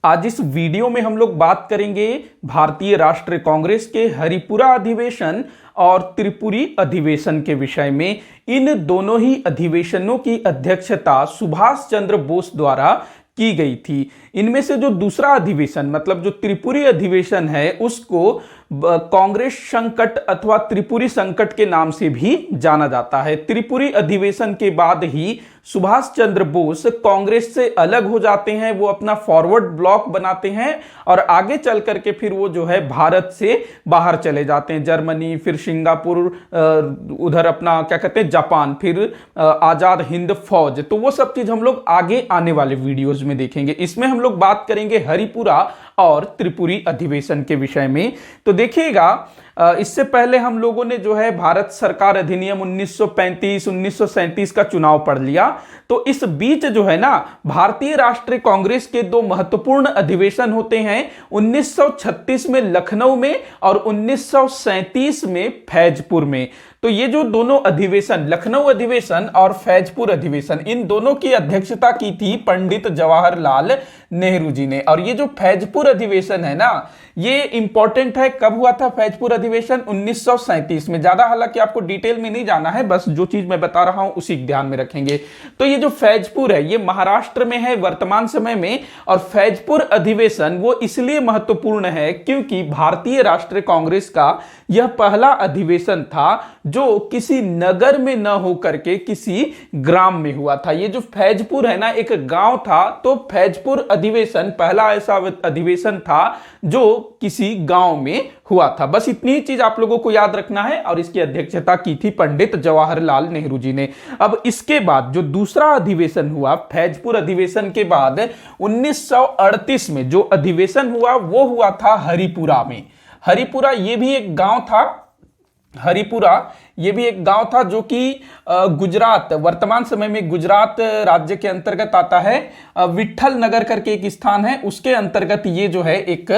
आज इस वीडियो में हम लोग बात करेंगे भारतीय राष्ट्रीय कांग्रेस के हरिपुरा अधिवेशन और त्रिपुरी अधिवेशन के विषय में। इन दोनों ही अधिवेशनों की अध्यक्षता सुभाष चंद्र बोस द्वारा की गई थी। इनमें से जो दूसरा अधिवेशन मतलब जो त्रिपुरी अधिवेशन है उसको कांग्रेस संकट अथवा त्रिपुरी संकट के नाम से भी जाना जाता है। त्रिपुरी अधिवेशन के बाद ही सुभाष चंद्र बोस कांग्रेस से अलग हो जाते हैं, वो अपना फॉरवर्ड ब्लॉक बनाते हैं और आगे चल करके फिर वो जो है भारत से बाहर चले जाते हैं। जर्मनी, फिर सिंगापुर, उधर अपना क्या कहते हैं जापान, फिर आजाद हिंद फौज। तो वो सब चीज हम लोग आगे आने वाले वीडियोज में देखेंगे। इसमें हम लोग बात करेंगे हरिपुरा और त्रिपुरी अधिवेशन के विषय में। तो देखिएगा, इससे पहले हम लोगों ने जो है भारत सरकार अधिनियम 1935 1937 का चुनाव पढ़ लिया। तो इस बीच जो है ना भारतीय राष्ट्रीय कांग्रेस के दो महत्वपूर्ण अधिवेशन होते हैं, 1936 में लखनऊ में और 1937 में फैजपुर में। तो ये जो दोनों अधिवेशन, लखनऊ अधिवेशन और फैजपुर अधिवेशन, इन दोनों की अध्यक्षता की थी पंडित जवाहरलाल नेहरू जी ने। और ये जो फैजपुर अधिवेशन है ना, ये इंपॉर्टेंट है। कब हुआ था फैजपुर अधिवेशन? 1937 में। ज्यादा हालांकि आपको डिटेल में नहीं जाना है, बस जो चीज मैं बता रहा हूं उसी ध्यान में रखेंगे। तो ये जो फैजपुर है ये महाराष्ट्र में है वर्तमान समय में। और फैजपुर अधिवेशन वो इसलिए महत्वपूर्ण है क्योंकि भारतीय राष्ट्रीय कांग्रेस का यह पहला अधिवेशन था जो किसी नगर में न होकर के किसी ग्राम में हुआ था। ये जो फैजपुर है ना एक गांव था, तो फैजपुर अधिवेशन पहला ऐसा अधिवेशन था जो किसी गांव में हुआ था। बस इतनी ही चीज आप लोगों को याद रखना है। और इसकी अध्यक्षता की थी पंडित जवाहरलाल नेहरू जी ने। अब इसके बाद जो दूसरा अधिवेशन हुआ फैजपुर अधिवेशन के बाद 1938 में जो अधिवेशन हुआ वो हुआ था हरिपुरा में। हरिपुरा ये भी एक गांव था। हरिपुरा ये भी एक गांव था जो कि गुजरात, वर्तमान समय में गुजरात राज्य के अंतर्गत आता है। विट्ठल नगर करके एक स्थान है, उसके अंतर्गत ये जो है एक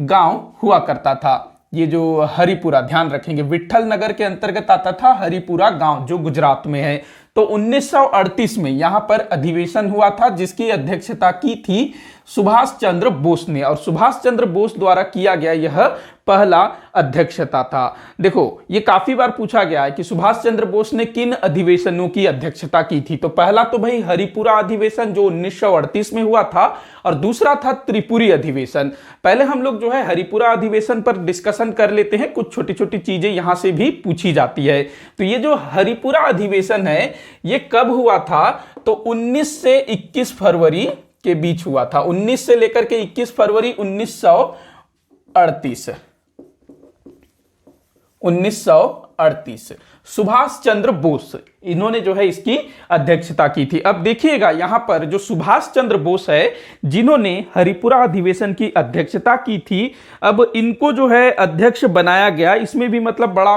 गांव हुआ करता था। ये जो हरिपुरा, ध्यान रखेंगे, विट्ठल नगर के अंतर्गत आता था हरिपुरा गांव जो गुजरात में है। तो 1938 में यहां पर अधिवेशन हुआ था जिसकी अध्यक्षता की थी सुभाष चंद्र बोस ने। और सुभाष चंद्र बोस द्वारा किया गया यह पहला अध्यक्षता था। देखो, ये काफी बार पूछा गया है कि सुभाष चंद्र बोस ने किन अधिवेशनों की अध्यक्षता की थी। तो पहला तो भाई हरिपुरा अधिवेशन जो 1938 में हुआ था, और दूसरा था त्रिपुरी अधिवेशन। पहले हम लोग जो है हरिपुरा अधिवेशन पर डिस्कशन कर लेते हैं, कुछ छोटी छोटी चीजें यहां से भी पूछी जाती है। तो ये जो हरिपुरा अधिवेशन है ये कब हुआ था? तो 19 से 21 फरवरी के बीच हुआ था। 19 से लेकर के 21 फरवरी 1938। 1938 सुभाष चंद्र बोस, इन्होंने जो है इसकी अध्यक्षता की थी। अब देखिएगा यहां पर जो सुभाष चंद्र बोस है जिन्होंने हरिपुरा अधिवेशन की अध्यक्षता की थी, अब इनको जो है अध्यक्ष बनाया गया। इसमें भी मतलब बड़ा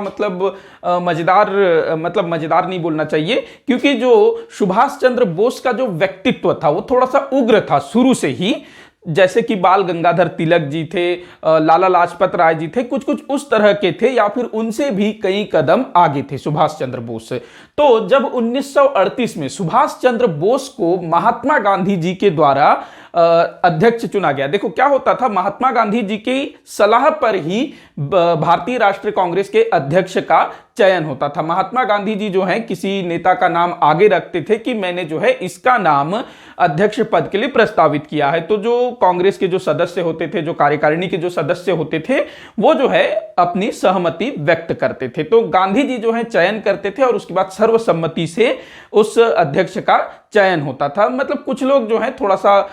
मजेदार नहीं बोलना चाहिए, क्योंकि जो सुभाष चंद्र बोस का जो व्यक्तित्व था वो थोड़ा सा उग्र था शुरू से ही। जैसे कि बाल गंगाधर तिलक जी थे, लाला लाजपत राय जी थे, कुछ कुछ उस तरह के थे, या फिर उनसे भी कई कदम आगे थे सुभाष चंद्र बोस से। तो जब 1938 में सुभाष चंद्र बोस को महात्मा गांधी जी के द्वारा अध्यक्ष चुना गया। देखो क्या होता था, महात्मा गांधी जी की सलाह पर ही भारतीय राष्ट्रीय कांग्रेस के अध्यक्ष का चयन होता था। महात्मा गांधी जी जो है किसी नेता का नाम आगे रखते थे कि मैंने जो है इसका नाम अध्यक्ष पद के लिए प्रस्तावित किया है। तो जो कांग्रेस के जो सदस्य होते थे, जो कार्यकारिणी के जो सदस्य होते थे, वो जो है अपनी सहमति व्यक्त करते थे। तो गांधी जी जो है चयन करते थे और उसके बाद सर्वसम्मति से उस अध्यक्ष का चयन होता था। मतलब कुछ लोग जो है थोड़ा सा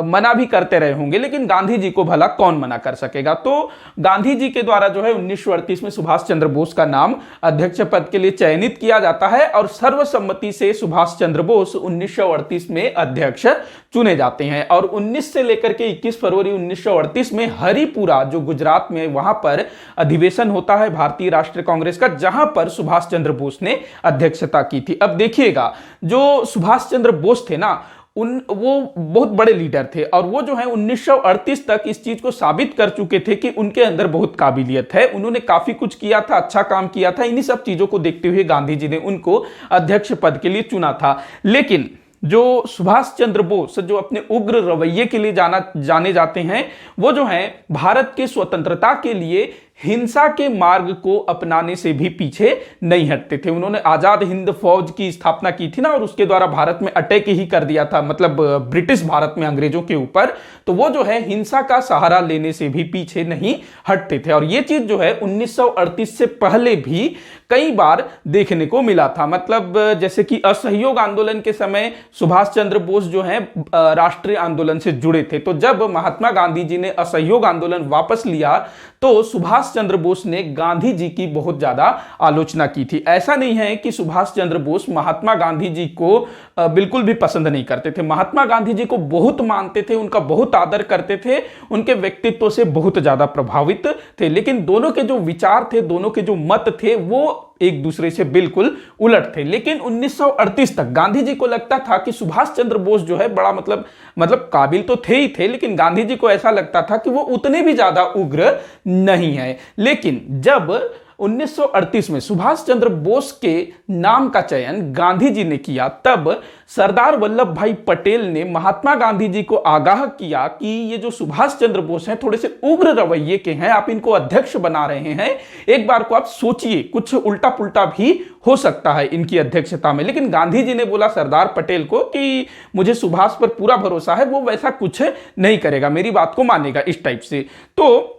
मना भी करते रहे होंगे, लेकिन गांधी जी को भला कौन मना कर सकेगा। तो गांधी जी के द्वारा जो है 1938 में सुभाष चंद्र बोस का नाम अध्यक्ष पद के लिए चयनित किया जाता है और सर्वसम्मति से सुभाष चंद्र बोस 1938 में अध्यक्ष चुने जाते हैं। और 19 से लेकर के 21 फरवरी 1938 में हरिपुरा जो गुजरात में, वहां पर अधिवेशन होता है भारतीय राष्ट्रीय कांग्रेस का, जहां पर सुभाष चंद्र बोस ने अध्यक्षता की थी। अब देखिएगा, जो सुभाष चंद्र बोस थे ना, वो बहुत बड़े लीडर थे और वो जो है 1938 तक इस चीज को साबित कर चुके थे कि उनके अंदर बहुत काबिलियत है। उन्होंने काफी कुछ किया था, अच्छा काम किया था। इन्हीं सब चीजों को देखते हुए गांधी जी ने उनको अध्यक्ष पद के लिए चुना था। लेकिन जो सुभाष चंद्र बोस जो अपने उग्र रवैये के लिए जाने जाते हैं, वो जो है भारत के स्वतंत्रता के लिए हिंसा के मार्ग को अपनाने से भी पीछे नहीं हटते थे। उन्होंने आजाद हिंद फौज की स्थापना की थी ना, और उसके द्वारा भारत में अटैक ही कर दिया था, मतलब ब्रिटिश भारत में अंग्रेजों के ऊपर। तो वो जो है हिंसा का सहारा लेने से भी पीछे नहीं हटते थे। और ये चीज जो है 1938 से पहले भी कई बार देखने को मिला था। मतलब जैसे कि असहयोग आंदोलन के समय सुभाष चंद्र बोस जो है राष्ट्रीय आंदोलन से जुड़े थे। तो जब महात्मा गांधी जी ने असहयोग आंदोलन वापस लिया तो सुभाष चंद्र बोस ने गांधी जी की बहुत ज्यादा आलोचना की थी। ऐसा नहीं है कि सुभाष चंद्र बोस महात्मा गांधी जी को बिल्कुल भी पसंद नहीं करते थे। महात्मा गांधी जी को बहुत मानते थे, उनका बहुत आदर करते थे, उनके व्यक्तित्व से बहुत ज्यादा प्रभावित थे। लेकिन दोनों के जो विचार थे, दोनों के जो मत थे, वो एक दूसरे से बिल्कुल उलट थे। लेकिन 1938 तक गांधी जी को लगता था कि सुभाष चंद्र बोस जो है बड़ा मतलब काबिल तो थे ही थे, लेकिन गांधी जी को ऐसा लगता था कि वो उतने भी ज्यादा उग्र नहीं है। लेकिन जब 1938 में सुभाष चंद्र बोस के नाम का चयन गांधी जी ने किया, तब सरदार वल्लभ भाई पटेल ने महात्मा गांधी जी को आगाह किया कि ये जो सुभाष चंद्र बोस हैं थोड़े से उग्र रवैये के हैं, आप इनको अध्यक्ष बना रहे हैं, एक बार को आप सोचिए, कुछ उल्टा पुल्टा भी हो सकता है इनकी अध्यक्षता में। लेकिन गांधी जी ने बोला सरदार पटेल को कि मुझे सुभाष पर पूरा भरोसा है, वो वैसा कुछ नहीं करेगा, मेरी बात को मानेगा, इस टाइप से। तो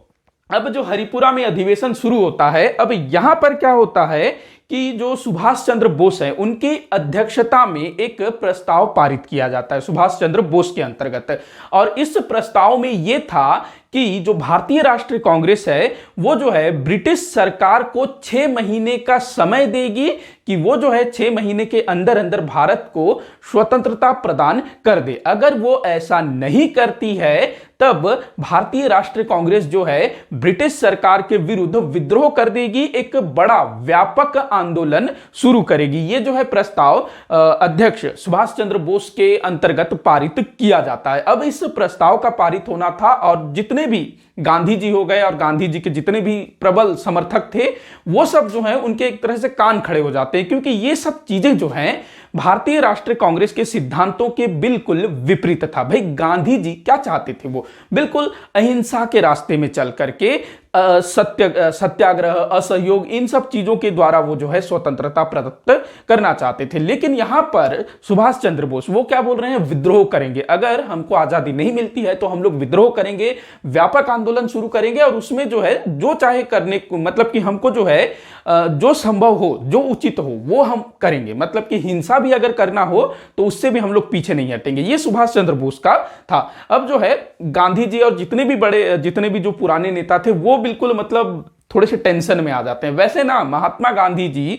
अब जो हरिपुरा में अधिवेशन शुरू होता है, अब यहां पर क्या होता है कि जो सुभाष चंद्र बोस है उनकी अध्यक्षता में एक प्रस्ताव पारित किया जाता है सुभाष चंद्र बोस के अंतर्गत। और इस प्रस्ताव में यह था कि जो भारतीय राष्ट्रीय कांग्रेस है वो जो है ब्रिटिश सरकार को 6 महीने का समय देगी कि वो जो है 6 महीने के अंदर अंदर भारत को स्वतंत्रता प्रदान कर दे। अगर वो ऐसा नहीं करती है तब भारतीय राष्ट्रीय कांग्रेस जो है ब्रिटिश सरकार के विरुद्ध विद्रोह कर देगी, एक बड़ा व्यापक आंदोलन शुरू करेगी। ये जो है प्रस्ताव अध्यक्ष सुभाष चंद्र बोस के अंतर्गत पारित किया जाता है। अब इस प्रस्ताव का पारित होना था और जितने भी गांधी जी हो गए और गांधी जी के जितने भी प्रबल समर्थक थे वो सब जो है उनके एक तरह से कान खड़े हो जाते हैं, क्योंकि ये सब चीजें जो हैं भारतीय राष्ट्रीय कांग्रेस के सिद्धांतों के बिल्कुल विपरीत था। भाई गांधी जी क्या चाहते थे, वो बिल्कुल अहिंसा के रास्ते में चल करके सत्याग्रह, असहयोग, इन सब चीजों के द्वारा वो जो है स्वतंत्रता प्रदत्त करना चाहते थे। लेकिन यहां पर सुभाष चंद्र बोस वो क्या बोल रहे हैं, विद्रोह करेंगे, अगर हमको आजादी नहीं मिलती है तो हम लोग विद्रोह करेंगे, व्यापक आंदोलन शुरू करेंगे और उसमें जो है जो चाहे करने को, मतलब कि हमको जो है जो संभव हो, जो उचित हो वो हम करेंगे, मतलब कि हिंसा भी अगर करना हो तो उससे भी हम लोग पीछे नहीं हटेंगे। ये सुभाष चंद्र बोस का था। अब जो है गांधी जी और जितने भी जो पुराने नेता थे वो बिल्कुल मतलब थोड़े से टेंशन में आ जाते हैं। वैसे ना महात्मा गांधी जी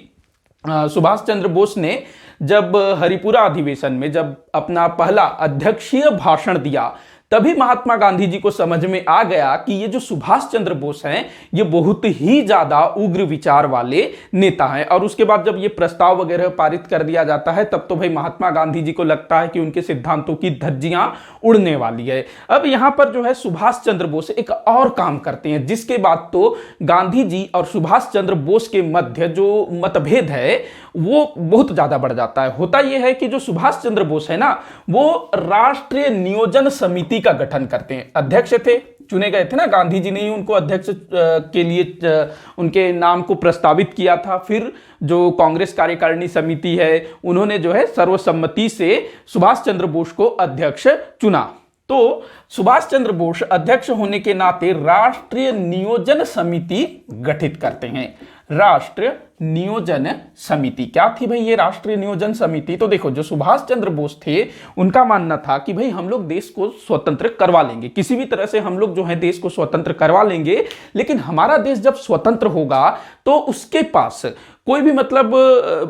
सुभाष चंद्र बोस ने जब हरिपुरा अधिवेशन में जब अपना पहला अध्यक्षीय भाषण दिया तभी महात्मा गांधी जी को समझ में आ गया कि ये जो सुभाष चंद्र बोस हैं ये बहुत ही ज्यादा उग्र विचार वाले नेता हैं। और उसके बाद जब ये प्रस्ताव वगैरह पारित कर दिया जाता है तब तो भाई महात्मा गांधी जी को लगता है कि उनके सिद्धांतों की धज्जियां उड़ने वाली है। अब यहां पर जो है सुभाष चंद्र बोस एक और काम करते हैं जिसके बाद तो गांधी जी और सुभाष चंद्र बोस के मध्य जो मतभेद है वो बहुत ज्यादा बढ़ जाता है। होता यह है कि जो सुभाष चंद्र बोस है ना वो राष्ट्रीय नियोजन समिति का गठन करते हैं। अध्यक्ष थे, चुने गए थे ना, गांधी जी ने ही उनको अध्यक्ष के लिए उनके नाम को प्रस्तावित किया था। फिर जो कांग्रेस कार्यकारिणी समिति है उन्होंने जो है सर्वसम्मति से सुभाष चंद्र बोस को अध्यक्ष चुना। तो सुभाष चंद्र बोस अध्यक्ष होने के नाते राष्ट्रीय नियोजन समिति गठित करते हैं। राष्ट्रीय नियोजन समिति क्या थी भाई ये राष्ट्रीय नियोजन समिति? तो देखो जो सुभाष चंद्र बोस थे उनका मानना था कि भाई हम लोग देश को स्वतंत्र करवा लेंगे, किसी भी तरह से हम लोग जो है देश को स्वतंत्र करवा लेंगे, लेकिन हमारा देश जब स्वतंत्र होगा तो उसके पास कोई भी मतलब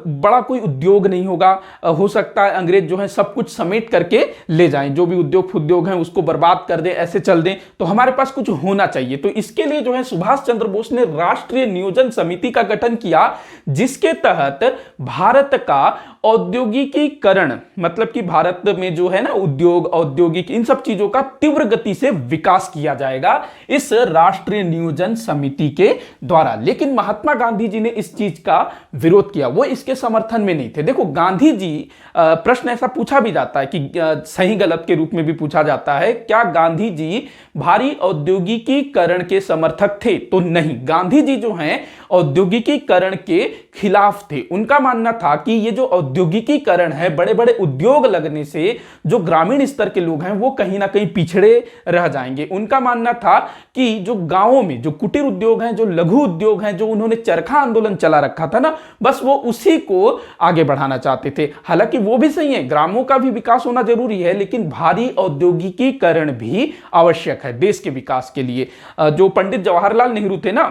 बड़ा कोई उद्योग नहीं होगा। हो सकता है अंग्रेज जो है सब कुछ समेट करके ले जाएं, जो भी उद्योग हैं उसको बर्बाद कर दें, ऐसे चल दें, तो हमारे पास कुछ होना चाहिए। तो इसके लिए जो है सुभाष चंद्र बोस ने राष्ट्रीय नियोजन समिति का गठन किया जिसके तहत भारत का औद्योगिकीकरण, मतलब कि भारत में जो है ना उद्योग, औद्योगिक, इन सब चीजों का तीव्र गति से विकास किया जाएगा इस राष्ट्रीय नियोजन समिति के द्वारा। लेकिन महात्मा गांधी जी ने इस चीज का विरोध किया, वो इसके समर्थन में नहीं थे। देखो गांधी जी, प्रश्न ऐसा पूछा भी जाता है कि सही गलत के रूप में भी पूछा जाता है, क्या गांधी जी भारी औद्योगिकीकरण के समर्थक थे? तो नहीं, गांधी जी जो हैं औद्योगिकीकरण के खिलाफ थे। उनका मानना था कि ये जो औद्योगिकीकरण है, बड़े बड़े उद्योग लगने से जो ग्रामीण स्तर के लोग हैं वो कहीं ना कहीं पिछड़े रह जाएंगे। उनका मानना था कि जो गांवों में जो कुटीर उद्योग हैं, जो लघु उद्योग हैं, जो उन्होंने चरखा आंदोलन चला रखा था ना, बस वो उसी को आगे बढ़ाना चाहते थे। हालांकि वो भी सही है, ग्रामों का भी विकास होना जरूरी है, लेकिन भारी औद्योगिकीकरण भी आवश्यक है देश के विकास के लिए। जो पंडित जवाहरलाल नेहरू थे ना,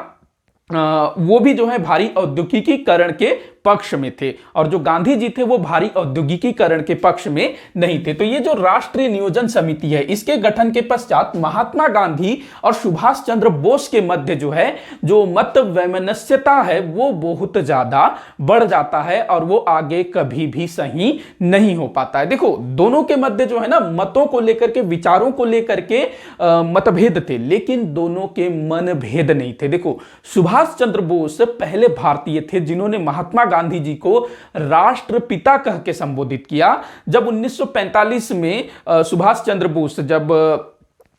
वो भी जो है भारी औद्योगिकीकरण के पक्ष में थे, और जो गांधी जी थे वो भारी औद्योगिकीकरण के पक्ष में नहीं थे। तो ये जो राष्ट्रीय नियोजन समिति है, इसके गठन के पश्चात महात्मा गांधी और सुभाष चंद्र बोस के मध्य जो है जो मत वैमनस्यता है वो बहुत ज्यादा बढ़ जाता है, और वो आगे कभी भी सही नहीं हो पाता है। देखो दोनों के मध्य जो है ना मतों को लेकर के, विचारों को लेकर के मतभेद थे, लेकिन दोनों के मन भेद नहीं थे। देखो सुभाष चंद्र बोस पहले भारतीय थे जिन्होंने महात्मा गांधी जी को राष्ट्रपिता कह के संबोधित किया। जब 1945 में सुभाष चंद्र बोस जब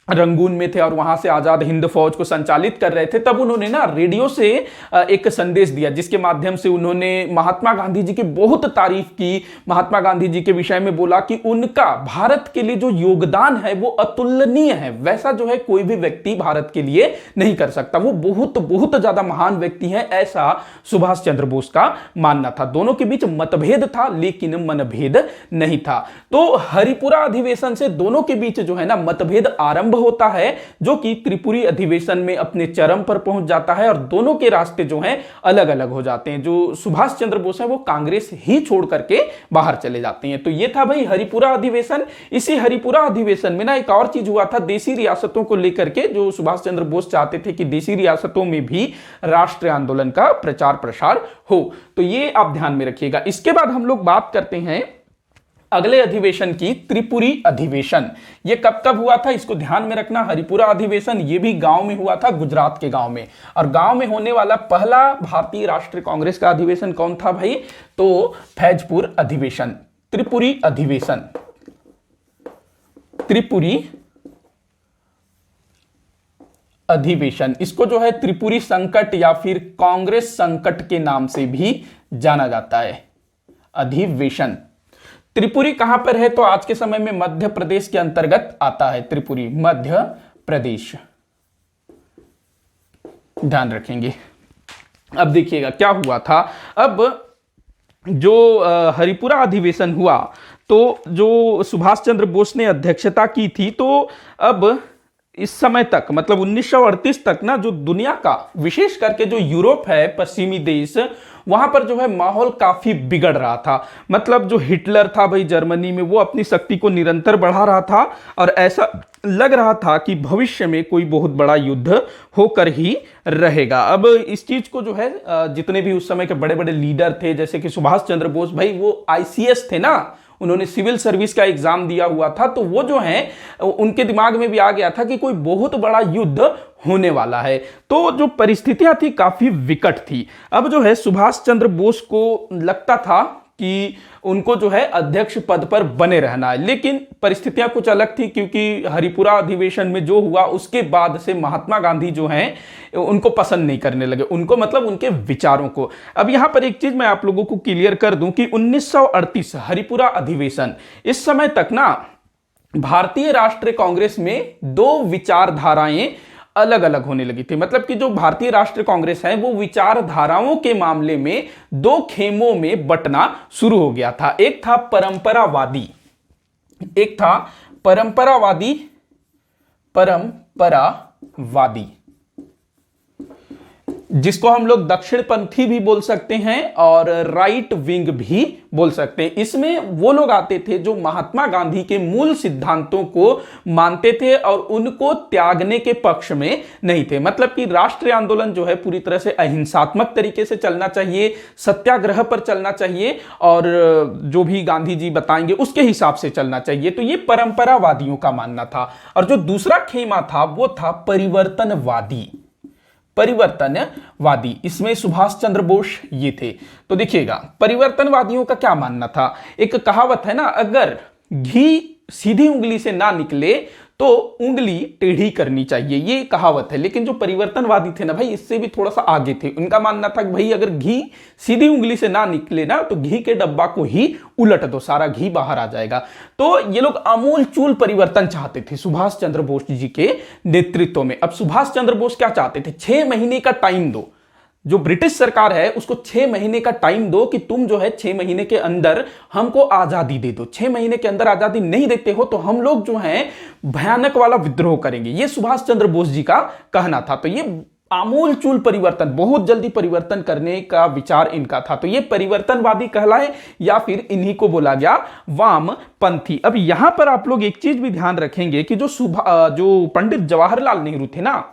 रंगून में थे और वहां से आजाद हिंद फौज को संचालित कर रहे थे, तब उन्होंने ना रेडियो से एक संदेश दिया, जिसके माध्यम से उन्होंने महात्मा गांधी जी की बहुत तारीफ की। महात्मा गांधी जी के विषय में बोला कि उनका भारत के लिए जो योगदान है वो अतुलनीय है, वैसा जो है कोई भी व्यक्ति भारत के लिए नहीं कर सकता, वो बहुत बहुत ज्यादा महान व्यक्ति है, ऐसा सुभाष चंद्र बोस का मानना था। दोनों के बीच मतभेद था लेकिन मनभेद नहीं था। तो हरिपुरा अधिवेशन से दोनों के बीच जो है ना मतभेद आरंभ होता है, जो कि त्रिपुरी अधिवेशन में अपने चरम पर पहुंच जाता है, और दोनों के रास्ते जो हैं अलग अलग हो जाते हैं। जो सुभाष चंद्र बोस है वो कांग्रेस ही छोड़ करके बाहर चले जाते हैं। तो ये था भाई हरिपुरा अधिवेशन। इसी हरिपुरा अधिवेशन में ना एक और चीज हुआ था, देशी रियासतों को लेकर के, जो सुभाष चंद्र बोस चाहते थे कि देशी रियासतों में भी राष्ट्रीय आंदोलन का प्रचार प्रसार हो। तो ये आप ध्यान में रखिएगा। इसके बाद हम लोग बात करते हैं अगले अधिवेशन की, त्रिपुरी अधिवेशन। ये कब कब हुआ था इसको ध्यान में रखना। हरिपुरा अधिवेशन ये भी गांव में हुआ था, गुजरात के गांव में। और गांव में होने वाला पहला भारतीय राष्ट्रीय कांग्रेस का अधिवेशन कौन था भाई? तो फैजपुर अधिवेशन, त्रिपुरी अधिवेशन, त्रिपुरी अधिवेशन। इसको जो है त्रिपुरी संकट या फिर कांग्रेस संकट के नाम से भी जाना जाता है। अधिवेशन त्रिपुरी कहां पर है? तो आज के समय में मध्य प्रदेश के अंतर्गत आता है। त्रिपुरी मध्य प्रदेश, ध्यान रखेंगे। अब देखिएगा क्या हुआ था। अब जो हरिपुरा अधिवेशन हुआ, तो जो सुभाष चंद्र बोस ने अध्यक्षता की थी, तो अब इस समय तक मतलब 1938 तक ना जो दुनिया का, विशेष करके जो यूरोप है, पश्चिमी देश, वहां पर जो है माहौल काफी बिगड़ रहा था। मतलब जो हिटलर था भाई जर्मनी में, वो अपनी शक्ति को निरंतर बढ़ा रहा था, और ऐसा लग रहा था कि भविष्य में कोई बहुत बड़ा युद्ध होकर ही रहेगा। अब इस चीज को जो है जितने भी उस समय के बड़े बड़े लीडर थे, जैसे कि सुभाष चंद्र बोस भाई, वो आईसीएस थे ना, उन्होंने सिविल सर्विस का एग्जाम दिया हुआ था, तो वो जो है उनके दिमाग में भी आ गया था कि कोई बहुत बड़ा युद्ध होने वाला है। तो जो परिस्थितियां थी काफी विकट थी। अब जो है सुभाष चंद्र बोस को लगता था कि उनको जो है अध्यक्ष पद पर बने रहना है, लेकिन परिस्थितियां कुछ अलग थी, क्योंकि हरिपुरा अधिवेशन में जो हुआ उसके बाद से महात्मा गांधी जो हैं उनको पसंद नहीं करने लगे, उनको मतलब उनके विचारों को। अब यहां पर एक चीज मैं आप लोगों को क्लियर कर दूं कि 1938 हरिपुरा अधिवेशन, इस समय तक ना भारतीय राष्ट्रीय कांग्रेस में दो विचारधाराएं अलग अलग होने लगी थी। मतलब कि जो भारतीय राष्ट्रीय कांग्रेस है वो विचारधाराओं के मामले में दो खेमों में बंटना शुरू हो गया था। एक था परंपरावादी, एक था परंपरावादी, जिसको हम लोग दक्षिणपंथी भी बोल सकते हैं और राइट विंग भी बोल सकते हैं। इसमें वो लोग आते थे जो महात्मा गांधी के मूल सिद्धांतों को मानते थे और उनको त्यागने के पक्ष में नहीं थे। मतलब कि राष्ट्रीय आंदोलन जो है पूरी तरह से अहिंसात्मक तरीके से चलना चाहिए, सत्याग्रह पर चलना चाहिए और जो भी गांधी जी बताएंगे उसके हिसाब से चलना चाहिए। तो ये परंपरावादियों का मानना था। और जो दूसरा खेमा था वो था परिवर्तनवादी। परिवर्तनवादी, इसमें सुभाष चंद्र बोस ये थे। तो देखिएगा परिवर्तनवादियों का क्या मानना था। एक कहावत है ना, अगर घी सीधी उंगली से ना निकले तो उंगली टेढ़ी करनी चाहिए, ये कहावत है। लेकिन जो परिवर्तनवादी थे ना भाई, इससे भी थोड़ा सा आगे थे। उनका मानना था कि भाई अगर घी सीधी उंगली से ना निकले ना तो घी के डब्बा को ही उलट दो, सारा घी बाहर आ जाएगा। तो ये लोग आमूलचूल परिवर्तन चाहते थे सुभाष चंद्र बोस जी के नेतृत्व में। अब सुभाष चंद्र बोस क्या चाहते थे, 6 महीने का टाइम दो, जो ब्रिटिश सरकार है उसको 6 महीने का टाइम दो कि तुम जो है 6 महीने के अंदर हमको आजादी दे दो। 6 महीने के अंदर आजादी नहीं देते हो तो हम लोग जो है भयानक वाला विद्रोह करेंगे। ये सुभाष चंद्र बोस जी का कहना था। तो ये आमूलचूल परिवर्तन, बहुत जल्दी परिवर्तन करने का विचार इनका था। तो ये परिवर्तनवादी कहलाए या फिर इन्हीं को बोला गया वामपंथी। अब यहां पर आप लोग एक चीज भी ध्यान रखेंगे कि जो पंडित जवाहरलाल नेहरू थे ना,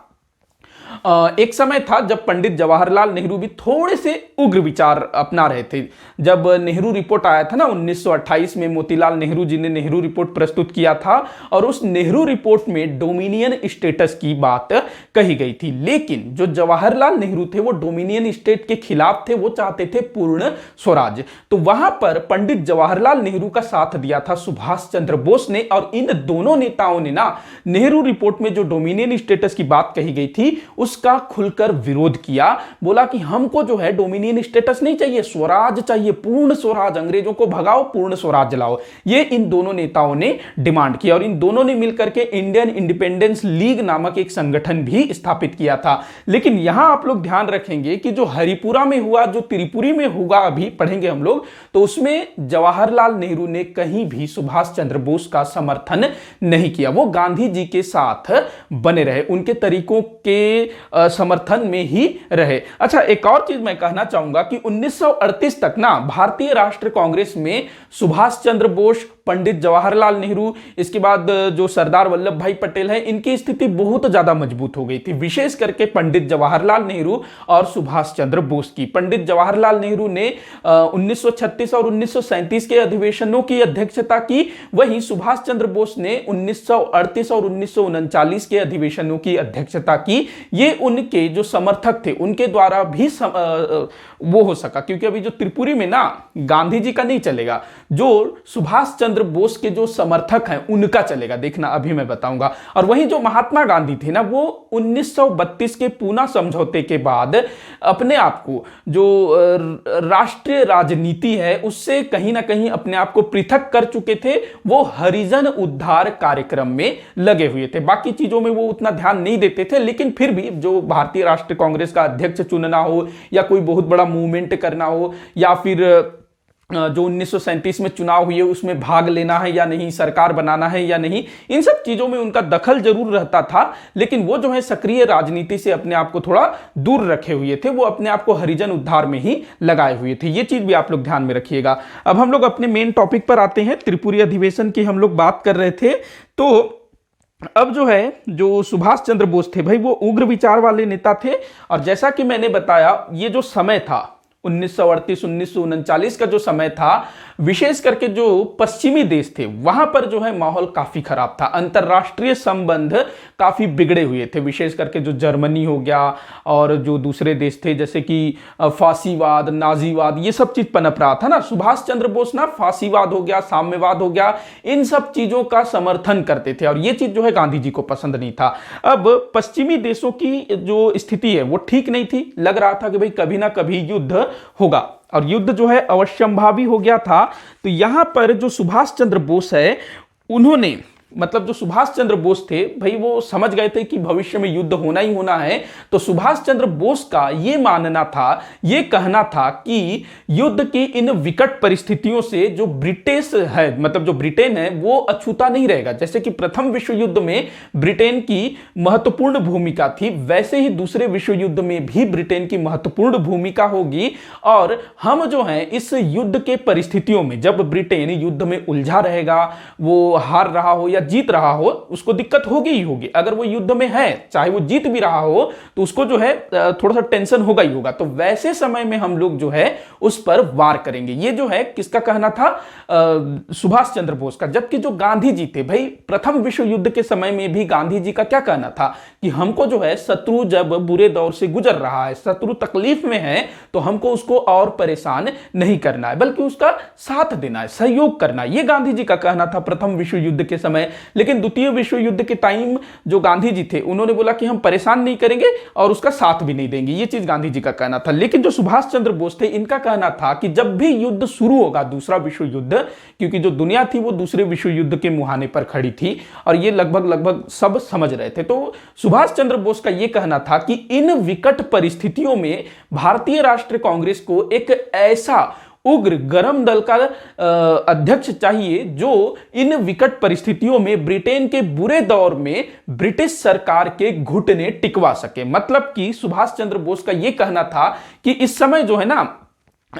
एक समय था जब पंडित जवाहरलाल नेहरू भी थोड़े से उग्र विचार अपना रहे थे। जब नेहरू रिपोर्ट आया था ना 1928 में, मोतीलाल नेहरू जी ने नेहरू रिपोर्ट प्रस्तुत किया था और उस नेहरू रिपोर्ट में डोमिनियन स्टेटस की बात कही गई थी। लेकिन जो जवाहरलाल नेहरू थे वो डोमिनियन स्टेट के खिलाफ थे, वो चाहते थे पूर्ण स्वराज। तो वहां पर पंडित जवाहरलाल नेहरू का साथ दिया था सुभाष चंद्र बोस ने। और इन दोनों नेताओं ने ना नेहरू रिपोर्ट में जो डोमिनियन स्टेटस की बात कही गई थी उसका खुलकर विरोध किया। बोला कि हमको जो है डोमिनियन स्टेटस नहीं चाहिए, स्वराज चाहिए, पूर्ण स्वराज, अंग्रेजों को भगाओ, पूर्ण स्वराज लाओ। ये इन दोनों नेताओं ने डिमांड किया और इन दोनों ने मिलकर के इंडियन इंडिपेंडेंस लीग नामक एक संगठन भी स्थापित किया था। लेकिन यहां आप लोग ध्यान रखेंगे कि जो हरिपुरा में हुआ, जो त्रिपुरी में होगा, अभी पढ़ेंगे हम लोग, तो उसमें जवाहरलाल नेहरू ने कहीं भी सुभाष चंद्र बोस का समर्थन नहीं किया। वो गांधी जी के साथ बने रहे, उनके तरीकों के समर्थन में ही रहे। अच्छा, एक और चीज मैं कहना चाहूंगा कि 1938 तक ना भारतीय राष्ट्रीय कांग्रेस में सुभाष चंद्र बोस, पंडित जवाहरलाल नेहरू, इसके बाद जो सरदार वल्लभ भाई पटेल है, इनकी स्थिति बहुत ज्यादा मजबूत हो गई थी, विशेष करके पंडित जवाहरलाल नेहरू और सुभाष चंद्र बोस की। पंडित जवाहरलाल नेहरू ने 1936 और 1937 के अधिवेशनों की अध्यक्षता की, वहीं सुभाष चंद्र बोस ने 1938 और 1939 के अधिवेशनों की अध्यक्षता की। ये उनके जो समर्थक थे उनके द्वारा भी वो हो सका, क्योंकि अभी जो त्रिपुरी में ना गांधी जी का नहीं चलेगा, जो सुभाष चंद्र बोस के जो समर्थक हैं उनका चलेगा। देखना अभी मैं बताऊंगा। और वहीं जो महात्मा गांधी थे ना, वो 1932 के पूना समझौते के बाद अपने आप को, जो राष्ट्रीय राजनीति है उससे कहीं ना कहीं अपने आप को पृथक कर चुके थे। वो हरिजन उद्धार कार्यक्रम में लगे हुए थे, बाकी चीजों में वो उतना ध्यान नहीं देते थे। लेकिन फिर भी जो भारतीय राष्ट्रीय कांग्रेस का अध्यक्ष चुनना हो या कोई बहुत बड़ा मूवमेंट करना हो या फिर जो 1937 में चुनाव हुए उसमें भाग लेना है या नहीं, सरकार बनाना है या नहीं, इन सब चीजों में उनका दखल जरूर रहता था। लेकिन वो जो है सक्रिय राजनीति से अपने आप को थोड़ा दूर रखे हुए थे, वो अपने आप को हरिजन उद्धार में ही लगाए हुए थे। ये चीज भी आप लोग ध्यान में रखिएगा। अब हम लोग अपने मेन टॉपिक पर आते हैं। त्रिपुरी अधिवेशन की हम लोग बात कर रहे थे। तो अब जो है, जो सुभाष चंद्र बोस थे भाई, वो उग्र विचार वाले नेता थे। और जैसा कि मैंने बताया, ये जो समय था 1938-1939 का जो समय था, विशेष करके जो पश्चिमी देश थे वहां पर जो है माहौल काफी खराब था। अंतरराष्ट्रीय संबंध काफी बिगड़े हुए थे, विशेष करके जो जर्मनी हो गया और जो दूसरे देश थे जैसे कि फांसीवाद, नाजीवाद, ये सब चीज पनप रहा था ना। सुभाष चंद्र बोस ना फांसीवाद हो गया, साम्यवाद हो गया, इन सब चीजों का समर्थन करते थे और ये चीज जो है गांधी जी को पसंद नहीं था। अब पश्चिमी देशों की जो स्थिति है वो ठीक नहीं थी। लग रहा था कि भाई कभी ना कभी युद्ध होगा और युद्ध जो है अवश्यंभावी हो गया था। तो यहां पर जो सुभाष चंद्र बोस है, उन्होंने मतलब जो सुभाष चंद्र बोस थे भाई, वो समझ गए थे कि भविष्य में युद्ध होना ही होना है। तो सुभाष चंद्र बोस का ये मानना था, ये कहना था कि युद्ध की इन विकट परिस्थितियों से जो ब्रिटिश है, मतलब जो ब्रिटेन है, वो अछूता नहीं रहेगा। जैसे कि प्रथम विश्व युद्ध में ब्रिटेन की महत्वपूर्ण भूमिका थी, वैसे ही दूसरे विश्व युद्ध में भी ब्रिटेन की महत्वपूर्ण भूमिका होगी। और हम जो हैं इस युद्ध के परिस्थितियों में, जब ब्रिटेन युद्ध में उलझा रहेगा, वो हार रहा हो या जीत रहा हो, उसको दिक्कत होगी ही होगी। अगर वो युद्ध में है, चाहे वो जीत भी रहा हो, तो उसको जो है थोड़ा सा टेंशन होगा ही होगा। तो वैसे समय में हम लोग जो है उस पर वार करेंगे। ये जो है किसका कहना था? सुभाष चंद्र बोस का। जबकि जो गांधी जी थे भाई, प्रथम विश्व युद्ध के समय में भी गांधी जी का क्या कहना था कि हमको जो है शत्रु जब बुरे दौर से गुजर रहा है, शत्रु तकलीफ में है, तो हमको उसको और परेशान नहीं करना है, बल्कि उसका साथ देना है, सहयोग करना है। ये गांधी जी का कहना था प्रथम विश्व युद्ध के समय। लेकिन द्वितीय विश्व युद्ध के टाइम जो गांधी जी थे, उन्होंने बोला कि हम परेशान नहीं करेंगे और उसका साथ भी नहीं देंगे। ये चीज गांधी जी का कहना था। लेकिन जो सुभाष चंद्र बोस थे, इनका कहना था कि जब भी युद्ध शुरू होगा, दूसरा विश्व युद्ध, क्योंकि जो दुनिया थी वो दूसरे विश्व युद्ध के मुहाने पर खड़ी थी और ये लगभग सब समझ रहे थे। तो सुभाष चंद्र बोस का ये कहना था कि इन विकट परिस्थितियों में भारतीय राष्ट्रीय कांग्रेस को एक ऐसा उग्र गर्म दल का अध्यक्ष चाहिए जो इन विकट परिस्थितियों में ब्रिटेन के बुरे दौर में ब्रिटिश सरकार के घुटने टिकवा सके। मतलब कि सुभाष चंद्र बोस का यह कहना था कि इस समय जो है ना,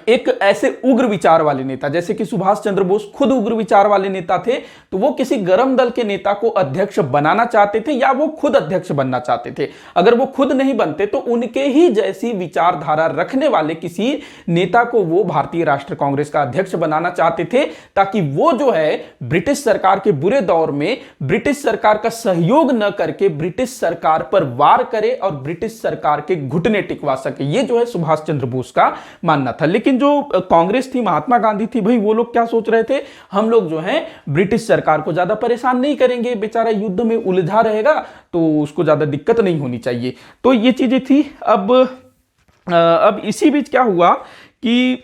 एक ऐसे उग्र विचार वाले नेता, जैसे कि सुभाष चंद्र बोस खुद उग्र विचार वाले नेता थे, तो वो किसी गर्म दल के नेता को अध्यक्ष बनाना चाहते थे या वो खुद अध्यक्ष बनना चाहते थे। अगर वो खुद नहीं बनते तो उनके ही जैसी विचारधारा रखने वाले किसी नेता को वो भारतीय राष्ट्रीय कांग्रेस का अध्यक्ष बनाना चाहते थे, ताकि वो जो है ब्रिटिश सरकार के बुरे दौर में ब्रिटिश सरकार का सहयोग न करके ब्रिटिश सरकार पर वार करे और ब्रिटिश सरकार के घुटने टिकवा सके। ये जो है सुभाष चंद्र बोस का मानना था। लेकिन जो कांग्रेस थी, महात्मा गांधी थी, भाई वो लोग क्या सोच रहे थे? हम लोग जो हैं ब्रिटिश सरकार को ज्यादा परेशान नहीं करेंगे, बेचारा युद्ध में उलझा रहेगा तो उसको ज्यादा दिक्कत नहीं होनी चाहिए। तो ये चीजें थी। अब इसी बीच क्या हुआ कि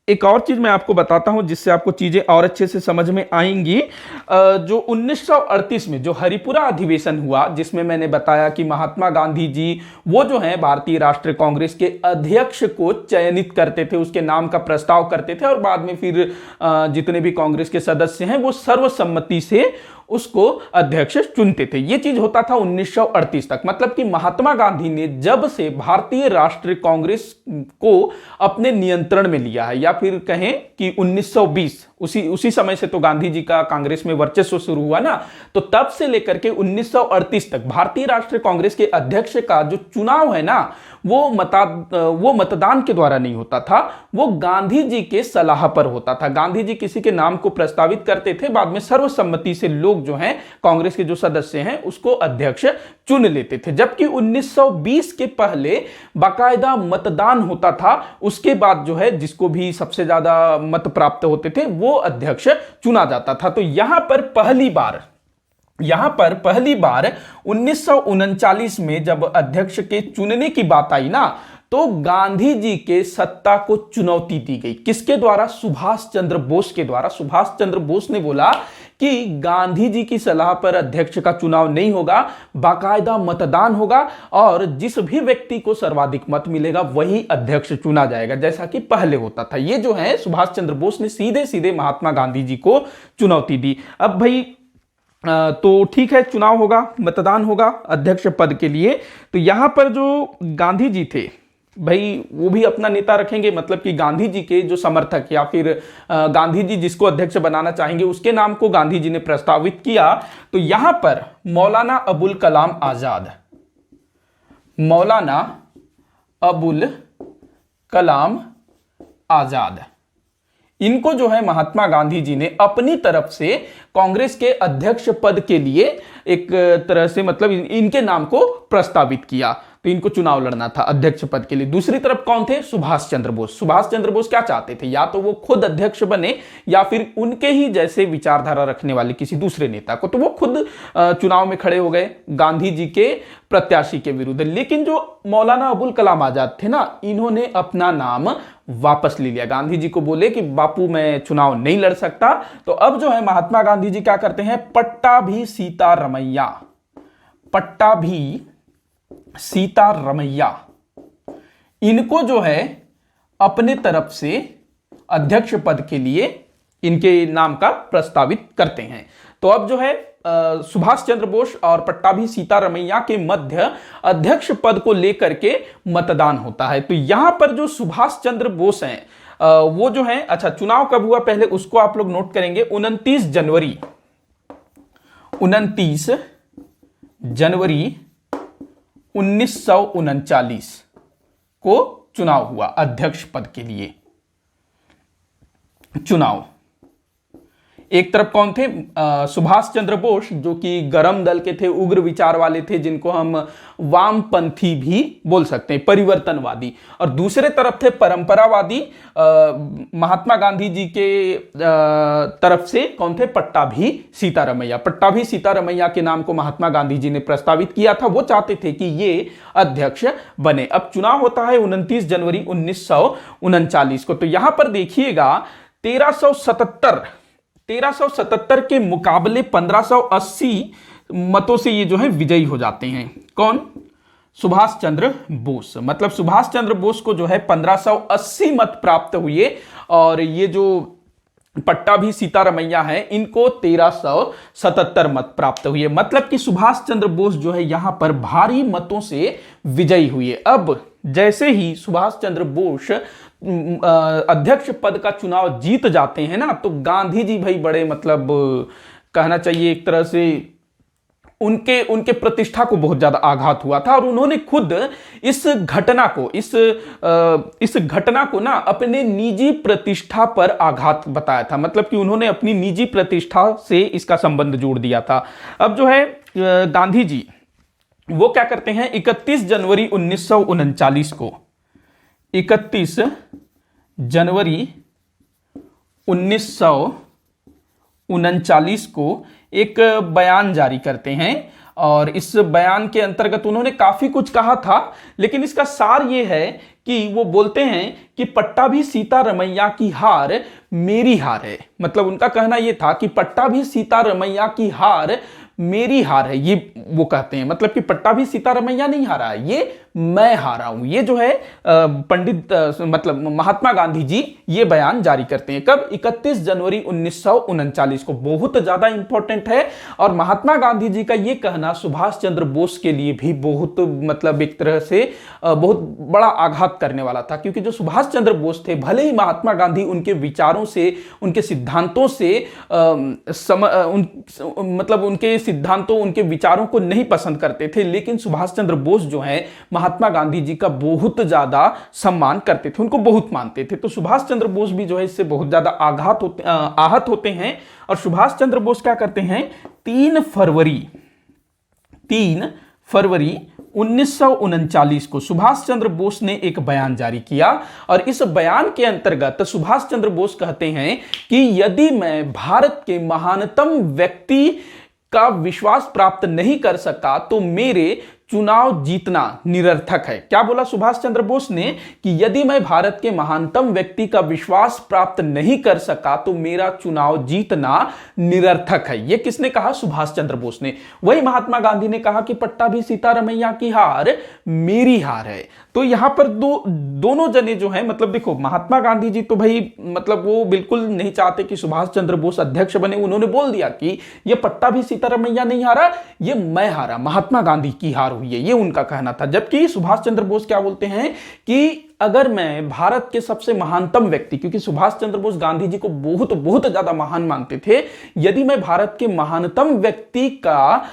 एक और चीज मैं आपको बताता हूं जिससे आपको चीजें और अच्छे से समझ में आएंगी। जो 1938 में जो हरिपुरा अधिवेशन हुआ, जिसमें मैंने बताया कि महात्मा गांधी जी वो जो है भारतीय राष्ट्रीय कांग्रेस के अध्यक्ष को चयनित करते थे, उसके नाम का प्रस्ताव करते थे और बाद में फिर जितने भी कांग्रेस के सदस्य हैं वो सर्वसम्मति से उसको अध्यक्ष चुनते थे। यह चीज होता था 1938 तक। मतलब कि महात्मा गांधी ने जब से भारतीय राष्ट्रीय कांग्रेस को अपने नियंत्रण में लिया है, या फिर कहें कि 1920, उसी समय से तो गांधी जी का कांग्रेस में वर्चस्व शुरू हुआ ना, तो तब से लेकर के 1938 तक भारतीय राष्ट्रीय कांग्रेस के अध्यक्ष का जो चुनाव है ना, वो मतदान के द्वारा नहीं होता था, वो गांधी जी के सलाह पर होता था। गांधी जी किसी के नाम को प्रस्तावित करते थे, बाद में सर्वसम्मति से लोग जो हैं कांग्रेस के जो सदस्य हैं उसको अध्यक्ष चुन लेते थे। जबकि 1920 के पहले बाकायदा मतदान होता था, उसके बाद जो है जिसको भी सबसे ज्यादा मत प्राप्त होते थे वो अध्यक्ष चुना जाता था। तो यहां पर पहली बार 1939 में जब अध्यक्ष के चुनने की बात आई ना, तो गांधी जी के सत्ता को चुनौती दी गई। किसके द्वारा? सुभाष चंद्र बोस के द्वारा। सुभाष चंद्र बोस ने बोला कि गांधी जी की सलाह पर अध्यक्ष का चुनाव नहीं होगा, बाकायदा मतदान होगा और जिस भी व्यक्ति को सर्वाधिक मत मिलेगा वही अध्यक्ष चुना जाएगा, जैसा कि पहले होता था। ये जो है सुभाष चंद्र बोस ने सीधे सीधे महात्मा गांधी जी को चुनौती दी। अब भाई तो ठीक है, चुनाव होगा, मतदान होगा अध्यक्ष पद के लिए। तो यहां पर जो गांधी जी थे भाई, वो भी अपना नेता रखेंगे। मतलब कि गांधी जी के जो समर्थक या फिर गांधी जी जिसको अध्यक्ष बनाना चाहेंगे उसके नाम को गांधी जी ने प्रस्तावित किया। तो यहां पर मौलाना अबुल कलाम आजाद, मौलाना अबुल कलाम आजाद, इनको जो है महात्मा गांधी जी ने अपनी तरफ से कांग्रेस के अध्यक्ष पद के लिए एक तरह से मतलब इनके नाम को प्रस्तावित किया। तो इनको चुनाव लड़ना था अध्यक्ष पद के लिए। दूसरी तरफ कौन थे? सुभाष चंद्र बोस। सुभाष चंद्र बोस क्या चाहते थे? या तो वो खुद अध्यक्ष बने या फिर उनके ही जैसे विचारधारा रखने वाले किसी दूसरे नेता को, तो वो खुद चुनाव में खड़े हो गए गांधी जी के प्रत्याशी के विरुद्ध। लेकिन जो मौलाना अबुल कलाम आजाद थे ना, इन्होंने अपना नाम वापस ले लिया। गांधी जी को बोले कि बापू मैं चुनाव नहीं लड़ सकता। तो अब जो है महात्मा गांधी जी क्या करते हैं? पट्टाभी सीतारमैया, पट्टाभी सीतारमैया, इनको जो है अपने तरफ से अध्यक्ष पद के लिए इनके नाम का प्रस्तावित करते हैं। तो अब जो है सुभाष चंद्र बोस और पट्टाभी सीतारमैया के मध्य अध्यक्ष पद को लेकर के मतदान होता है। तो यहां पर जो सुभाष चंद्र बोस हैं वो जो है, अच्छा चुनाव कब हुआ पहले उसको आप लोग नोट करेंगे। 29 जनवरी 1939 को चुनाव हुआ अध्यक्ष पद के लिए। चुनाव एक तरफ कौन थे? सुभाष चंद्र बोस, जो कि गरम दल के थे, उग्र विचार वाले थे, जिनको हम वामपंथी भी बोल सकते हैं, परिवर्तनवादी। और दूसरे तरफ थे परंपरावादी महात्मा गांधी जी के तरफ से कौन थे? पट्टाभी सीतारमैया। पट्टाभी सीतारमैया के नाम को महात्मा गांधी जी ने प्रस्तावित किया था। वो चाहते थे कि ये अध्यक्ष बने। अब चुनाव होता है 29 जनवरी 1939 को। तो यहां पर देखिएगा 1377 के मुकाबले 1580 मतों से ये जो है विजयी हो जाते हैं। कौन? सुभाष चंद्र बोस। मतलब सुभाष चंद्र बोस को जो है 1580 मत प्राप्त हुए और ये जो पट्टाभी सीतारमैया है इनको 1377 मत प्राप्त हुए। मतलब कि सुभाष चंद्र बोस जो है यहां पर भारी मतों से विजयी हुए। अब जैसे ही सुभाष चंद्र बोस अध्यक्ष पद का चुनाव जीत जाते हैं ना, तो गांधी जी भाई बड़े मतलब कहना चाहिए एक तरह से उनके प्रतिष्ठा को बहुत ज्यादा आघात हुआ था। और उन्होंने खुद इस घटना को ना अपने निजी प्रतिष्ठा पर आघात बताया था। मतलब कि उन्होंने अपनी निजी प्रतिष्ठा से इसका संबंध जोड़ दिया था। अब जो है गांधी जी वो क्या करते हैं? 31 जनवरी 1939 को 31 जनवरी 1939 को एक बयान जारी करते हैं। और इस बयान के अंतर्गत उन्होंने काफी कुछ कहा था, लेकिन इसका सार ये है कि वो बोलते हैं कि पट्टाभी सीतारमैया की हार मेरी हार है। मतलब उनका कहना यह था कि पट्टाभी सीतारमैया की हार मेरी हार है, ये वो कहते हैं। मतलब कि पट्टाभी सीतारमैया नहीं हारा है, ये मैं हारा हूं। ये जो है पंडित मतलब महात्मा गांधी जी ये बयान जारी करते हैं। कब? 31 जनवरी 1939 को। बहुत ज्यादा इंपॉर्टेंट है। और महात्मा गांधी जी का ये कहना सुभाष चंद्र बोस के लिए भी बहुत मतलब एक तरह से बहुत बड़ा आघात करने वाला था। क्योंकि जो सुभाष चंद्र बोस थे, भले ही महात्मा गांधी उनके विचारों से, उनके सिद्धांतों से मतलब उनके सिद्धांतों, उनके विचारों को नहीं पसंद करते थे, लेकिन सुभाष चंद्र बोस जो है महात्मा गांधी जी का बहुत ज्यादा सम्मान करते थे, उनको बहुत मानते थे। तो सुभाष चंद्र बोस भी जो है इससे बहुत ज्यादा आहत होते हैं। और सुभाष चंद्र बोस क्या करते हैं? 3 फरवरी 1939 को सुभाष चंद्र बोस ने एक बयान जारी किया। और इस बयान के अंतर्गत सुभाष चंद्र बोस कहते हैं कि यदि मैं भारत के महानतम व्यक्ति का विश्वास प्राप्त नहीं कर सका तो मेरे चुनाव जीतना निरर्थक है। क्या बोला सुभाष चंद्र बोस ने? कि यदि मैं भारत के महानतम व्यक्ति का विश्वास प्राप्त नहीं कर सका तो मेरा चुनाव जीतना निरर्थक है। यह किसने कहा? सुभाष चंद्र बोस ने। वही महात्मा गांधी ने कहा कि पट्टाभी सीतारमैया की हार मेरी हार है। तो यहां पर दोनों जने जो है, मतलब देखो महात्मा गांधी जी तो भाई मतलब वो बिल्कुल नहीं चाहते कि सुभाष चंद्र बोस अध्यक्ष बने। उन्होंने बोल दिया कि ये पट्टाभी सीतारमैया नहीं हारा, ये मैं हारा, महात्मा गांधी की हार हुई है, ये उनका कहना था। जबकि सुभाष चंद्र बोस क्या बोलते हैं कि अगर मैं भारत के सबसे महानतम व्यक्ति, क्योंकि सुभाष चंद्र बोस गांधी जी को बहुत बहुत ज्यादा महान मानते थे, यदि मैं भारत के महानतम व्यक्ति का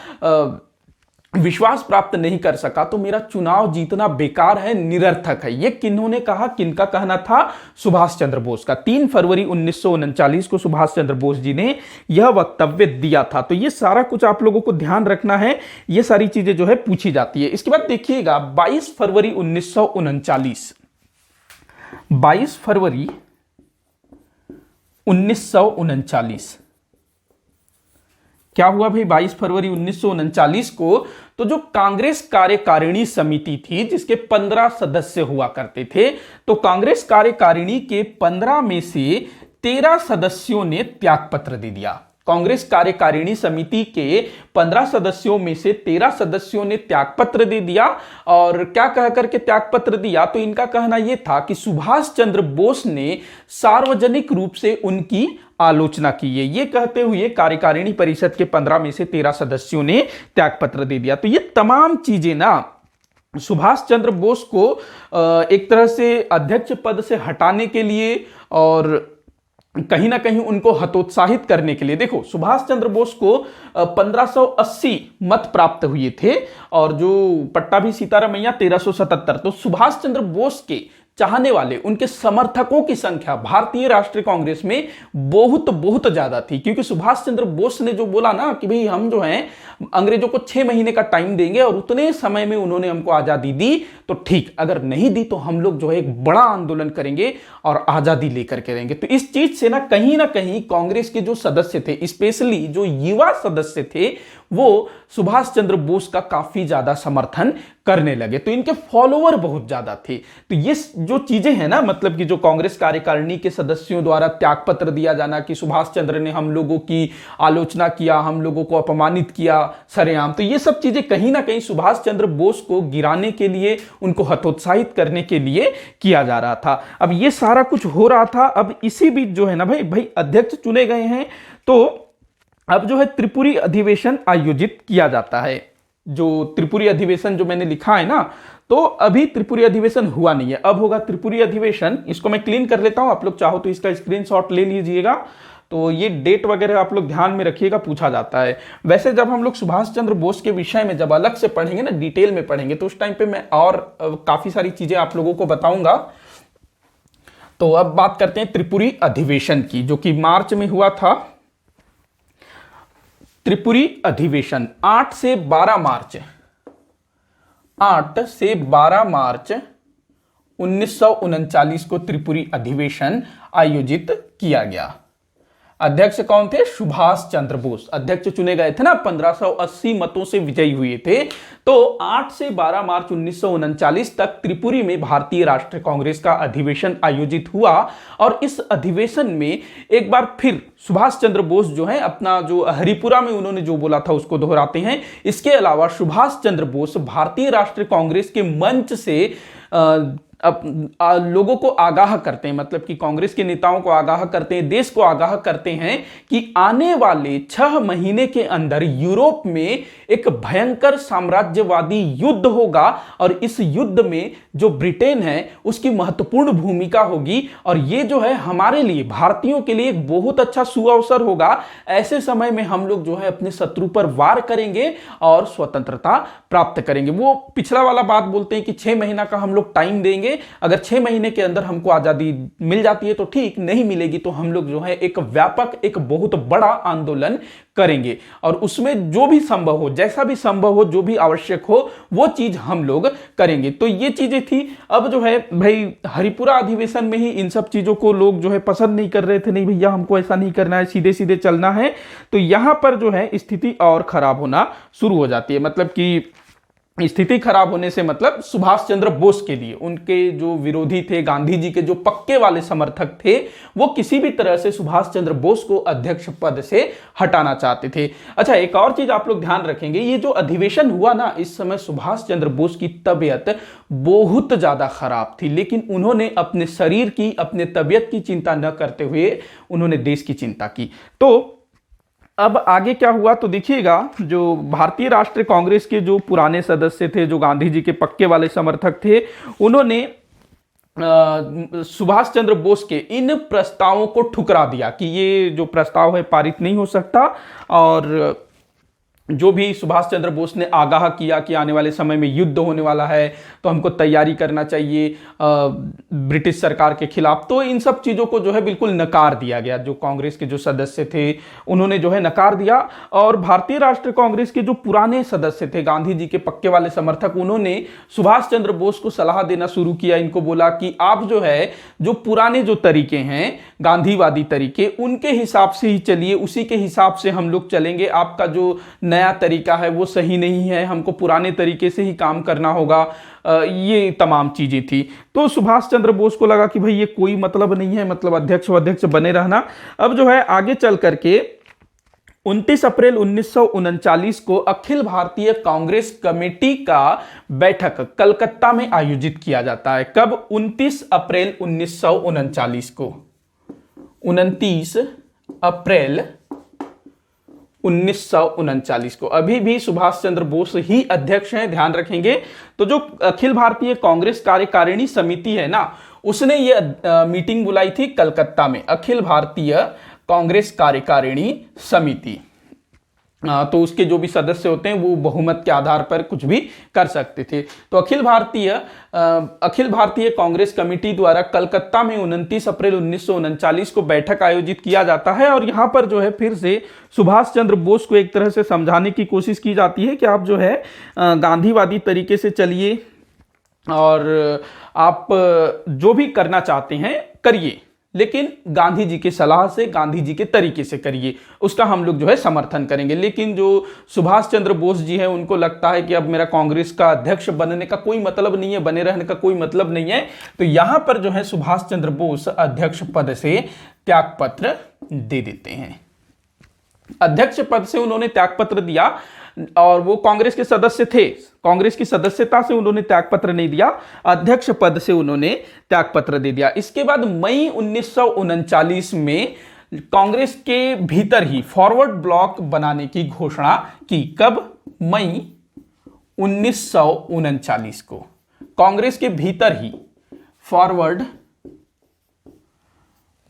विश्वास प्राप्त नहीं कर सका तो मेरा चुनाव जीतना बेकार है, निरर्थक है। ये किन्होंने कहा, किनका कहना था? सुभाष चंद्र बोस का। 3 फरवरी 1939 को सुभाष चंद्र बोस जी ने यह वक्तव्य दिया था। तो ये सारा कुछ आप लोगों को ध्यान रखना है, ये सारी चीजें जो है पूछी जाती है। इसके बाद देखिएगा 22 फरवरी 1939, 22 फरवरी 1939 क्या हुआ भाई? 22 फरवरी 1939 को तो जो कांग्रेस कार्यकारिणी समिति थी जिसके 15 सदस्य हुआ करते थे, तो कांग्रेस कार्यकारिणी के 15 में से 13 सदस्यों ने त्यागपत्र दे दिया। कांग्रेस कार्यकारिणी समिति के 15 सदस्यों में से 13 सदस्यों ने त्यागपत्र दे दिया। और क्या कह करके त्यागपत्र दिया? तो इनका कहना यह था कि सुभाष चंद्र बोस ने सार्वजनिक रूप से उनकी आलोचना की है। ये कहते हुए कार्यकारिणी परिषद के 15 में से 13 सदस्यों ने त्यागपत्र दे दिया। तो ये तमाम चीजें ना सुभाष चंद्र बोस को एक तरह से अध्यक्ष पद से हटाने के लिए और कहीं ना कहीं उनको हतोत्साहित करने के लिए। देखो, सुभाष चंद्र बोस को 1580 मत प्राप्त हुए थे और जो पट्टाभी सीतारामैया 1377। तो सुभाष चंद्र बोस के चाहने वाले, उनके समर्थकों की संख्या भारतीय राष्ट्रीय कांग्रेस में बहुत बहुत ज्यादा थी। क्योंकि सुभाष चंद्र बोस ने जो बोला ना कि भाई हम जो हैं अंग्रेजों को 6 महीने का टाइम देंगे और उतने समय में उन्होंने हमको आजादी दी तो ठीक, अगर नहीं दी तो हम लोग जो है एक बड़ा आंदोलन करेंगे और आजादी लेकर के रहेंगे। तो इस चीज से ना कहीं कांग्रेस के जो सदस्य थे, स्पेशली जो युवा सदस्य थे, वो सुभाष चंद्र बोस का काफी ज्यादा समर्थन करने लगे। तो इनके फॉलोअर बहुत ज्यादा थे। तो ये जो चीजें हैं ना, मतलब कि जो कांग्रेस कार्यकारिणी के सदस्यों द्वारा त्यागपत्र दिया जाना कि सुभाष चंद्र ने हम लोगों की आलोचना किया, हम लोगों को अपमानित किया सरेआम, तो ये सब चीजें कहीं ना कहीं सुभाष चंद्र बोस को गिराने के लिए, उनको हतोत्साहित करने के लिए किया जा रहा था। अब ये सारा कुछ हो रहा था। अब इसी बीच जो है ना भाई अध्यक्ष चुने गए हैं, तो अब जो है त्रिपुरी अधिवेशन आयोजित किया जाता है। जो त्रिपुरी अधिवेशन जो मैंने लिखा है ना, तो अभी त्रिपुरी अधिवेशन हुआ नहीं है, अब होगा त्रिपुरी अधिवेशन। इसको मैं क्लीन कर लेता हूं, आप लोग चाहो तो इसका स्क्रीनशॉट ले लीजिएगा। तो ये डेट वगैरह आप लोग ध्यान में रखिएगा, पूछा जाता है। वैसे जब हम लोग सुभाष चंद्र बोस के विषय में जब अलग से पढ़ेंगे ना, डिटेल में पढ़ेंगे, तो उस टाइम पे मैं और काफी सारी चीजें आप लोगों को बताऊंगा। तो अब बात करते हैं त्रिपुरी अधिवेशन की, जो कि मार्च में हुआ था। त्रिपुरी अधिवेशन 8 से 12 मार्च 1939 को त्रिपुरी अधिवेशन आयोजित किया गया। अध्यक्ष कौन थे? सुभाष चंद्र बोस अध्यक्ष चुने गए थे ना, 1580 मतों से विजयी हुए थे। तो 8 से 12 मार्च 1939 तक त्रिपुरी में भारतीय राष्ट्रीय कांग्रेस का अधिवेशन आयोजित हुआ। और इस अधिवेशन में एक बार फिर सुभाष चंद्र बोस जो है अपना जो हरिपुरा में उन्होंने जो बोला था उसको दोहराते हैं। इसके अलावा सुभाष चंद्र बोस भारतीय राष्ट्रीय कांग्रेस के मंच से लोगों को आगाह करते हैं, मतलब कि कांग्रेस के नेताओं को आगाह करते हैं, देश को आगाह करते हैं कि आने वाले 6 महीने के अंदर यूरोप में एक भयंकर साम्राज्यवादी युद्ध होगा और इस युद्ध में जो ब्रिटेन है उसकी महत्वपूर्ण भूमिका होगी और ये जो है हमारे लिए, भारतीयों के लिए एक बहुत अच्छा सुअवसर होगा। ऐसे समय में हम लोग जो है अपने शत्रु पर वार करेंगे और स्वतंत्रता प्राप्त करेंगे। वो पिछला वाला बात बोलते हैं कि 6 महीना का हम लोग टाइम देंगे, अगर 6 महीने के अंदर हमको आजादी मिल जाती है तो ठीक, नहीं मिलेगी तो हम लोग जो है एक व्यापक, एक बहुत बड़ा आंदोलन करेंगे और उसमें जो भी संभव हो, जैसा भी संभव हो, जो भी आवश्यक हो वो चीज हम लोग करेंगे। तो ये चीजें थी। अब जो है भाई हरिपुरा अधिवेशन में ही इन सब चीजों को लोग जो है पसंद नहीं कर रहे थे, नहीं भैया हमको ऐसा नहीं करना है, सीधे सीधे चलना है। तो यहां पर जो है स्थिति और खराब होना शुरू हो जाती है। मतलब कि स्थिति खराब होने से मतलब सुभाष चंद्र बोस के लिए, उनके जो विरोधी थे, गांधी जी के जो पक्के वाले समर्थक थे, वो किसी भी तरह से सुभाष चंद्र बोस को अध्यक्ष पद से हटाना चाहते थे। अच्छा, एक और चीज आप लोग ध्यान रखेंगे, ये जो अधिवेशन हुआ ना, इस समय सुभाष चंद्र बोस की तबीयत बहुत ज्यादा खराब थी, लेकिन उन्होंने अपने शरीर की, अपने तबीयत की चिंता न करते हुए उन्होंने देश की चिंता की। तो अब आगे क्या हुआ तो देखिएगा, जो भारतीय राष्ट्रीय कांग्रेस के जो पुराने सदस्य थे, जो गांधी जी के पक्के वाले समर्थक थे, उन्होंने सुभाष चंद्र बोस के इन प्रस्तावों को ठुकरा दिया कि ये जो प्रस्ताव है पारित नहीं हो सकता और जो भी सुभाष चंद्र बोस ने आगाह किया कि आने वाले समय में युद्ध होने वाला है तो हमको तैयारी करना चाहिए ब्रिटिश सरकार के खिलाफ, तो इन सब चीज़ों को जो है बिल्कुल नकार दिया गया। जो कांग्रेस के जो सदस्य थे उन्होंने जो है नकार दिया, और भारतीय राष्ट्रीय कांग्रेस के जो पुराने सदस्य थे, गांधी जी के पक्के वाले समर्थक, उन्होंने सुभाष चंद्र बोस को सलाह देना शुरू किया। इनको बोला कि आप जो है जो पुराने जो तरीके हैं गांधीवादी तरीके, उनके हिसाब से ही चलिए, उसी के हिसाब से हम लोग चलेंगे। आपका जो नया तरीका है वो सही नहीं है, हमको पुराने तरीके से ही काम करना होगा। ये तमाम चीजें थी। तो सुभाष चंद्र बोस को लगा कि भाई ये कोई मतलब नहीं है, मतलब अध्यक्ष बने रहना। अब जो है आगे चल करके 29 अप्रैल 1939 को अखिल भारतीय कांग्रेस कमेटी का बैठक कलकत्ता में आयोजित किया जाता है। कब? 29 अप्रैल 1939 को। 29 अप्रैल 1939 को। अभी भी सुभाष चंद्र बोस ही अध्यक्ष हैं, ध्यान रखेंगे। तो जो अखिल भारतीय कांग्रेस कार्यकारिणी समिति है ना, उसने ये मीटिंग बुलाई थी कलकत्ता में, अखिल भारतीय कांग्रेस कार्यकारिणी समिति। तो उसके जो भी सदस्य होते हैं वो बहुमत के आधार पर कुछ भी कर सकते थे। तो अखिल भारतीय कांग्रेस कमेटी द्वारा कलकत्ता में 29 अप्रैल 1939 को बैठक आयोजित किया जाता है, और यहाँ पर जो है फिर से सुभाष चंद्र बोस को एक तरह से समझाने की कोशिश की जाती है कि आप जो है गांधीवादी तरीके से चलिए, और आप जो भी करना चाहते हैं करिए, लेकिन गांधी जी की सलाह से, गांधी जी के तरीके से करिए, उसका हम लोग जो है समर्थन करेंगे। लेकिन जो सुभाष चंद्र बोस जी है उनको लगता है कि अब मेरा कांग्रेस का अध्यक्ष बनने का कोई मतलब नहीं है, बने रहने का कोई मतलब नहीं है। तो यहां पर जो है सुभाष चंद्र बोस अध्यक्ष पद से त्यागपत्र दे देते हैं। अध्यक्ष पद से उन्होंने त्यागपत्र दिया, और वो कांग्रेस के सदस्य थे, कांग्रेस की सदस्यता से उन्होंने त्यागपत्र नहीं दिया, अध्यक्ष पद से उन्होंने त्यागपत्र दे दिया। इसके बाद मई 1939 में कांग्रेस के भीतर ही फॉरवर्ड ब्लॉक बनाने की घोषणा की। कब? मई 1939 को कांग्रेस के भीतर ही फॉरवर्ड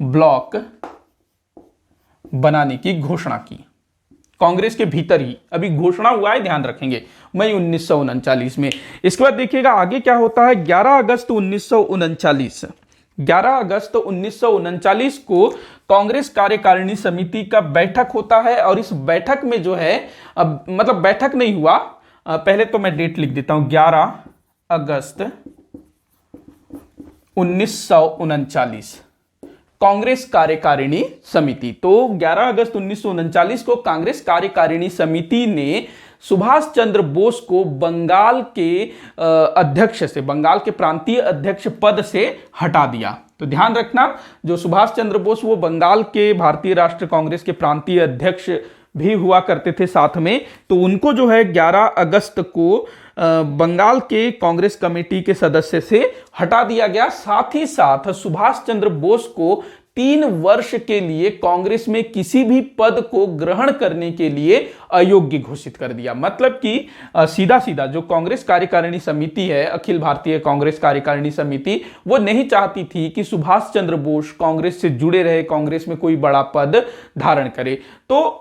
ब्लॉक बनाने की घोषणा की। कांग्रेस के भीतर ही अभी घोषणा हुआ है, ध्यान रखेंगे, मई 1939 में। इसके बाद देखिएगा आगे क्या होता है। 11 अगस्त 1939 को कांग्रेस कार्यकारिणी समिति का बैठक होता है, और इस बैठक में जो है अब मतलब बैठक नहीं हुआ, पहले तो मैं डेट लिख देता हूं, 11 अगस्त 1939 कांग्रेस कार्यकारिणी समिति। तो 11 अगस्त 1939 को कांग्रेस कार्यकारिणी समिति ने सुभाष चंद्र बोस को बंगाल के अध्यक्ष से, बंगाल के प्रांतीय अध्यक्ष पद से हटा दिया। तो ध्यान रखना, जो सुभाष चंद्र बोस वो बंगाल के भारतीय राष्ट्रीय कांग्रेस के प्रांतीय अध्यक्ष भी हुआ करते थे साथ में। तो उनको जो है 11 अगस्त को बंगाल के कांग्रेस कमेटी के सदस्य से हटा दिया गया। साथ ही साथ सुभाष चंद्र बोस को 3 वर्ष के लिए कांग्रेस में किसी भी पद को ग्रहण करने के लिए अयोग्य घोषित कर दिया। मतलब कि सीधा सीधा जो कांग्रेस कार्यकारिणी समिति है, अखिल भारतीय कांग्रेस कार्यकारिणी समिति, वो नहीं चाहती थी कि सुभाष चंद्र बोस कांग्रेस से जुड़े रहे, कांग्रेस में कोई बड़ा पद धारण करे। तो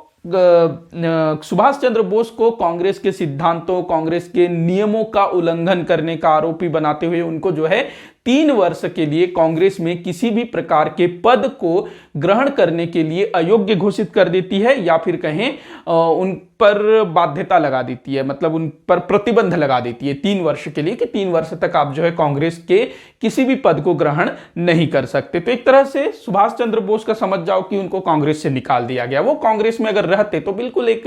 सुभाष चंद्र बोस को कांग्रेस के सिद्धांतों, कांग्रेस के नियमों का उल्लंघन करने का आरोपी बनाते हुए उनको जो है 3 वर्ष के लिए कांग्रेस में किसी भी प्रकार के पद को ग्रहण करने के लिए अयोग्य घोषित कर देती है, या फिर कहें उन पर बाध्यता लगा देती है, मतलब उन पर प्रतिबंध लगा देती है 3 वर्ष के लिए, कि 3 वर्ष तक आप जो है कांग्रेस के किसी भी पद को ग्रहण नहीं कर सकते। तो एक तरह से सुभाष चंद्र बोस का समझ जाओ कि उनको कांग्रेस से निकाल दिया गया। वो कांग्रेस में अगर रहते तो बिल्कुल एक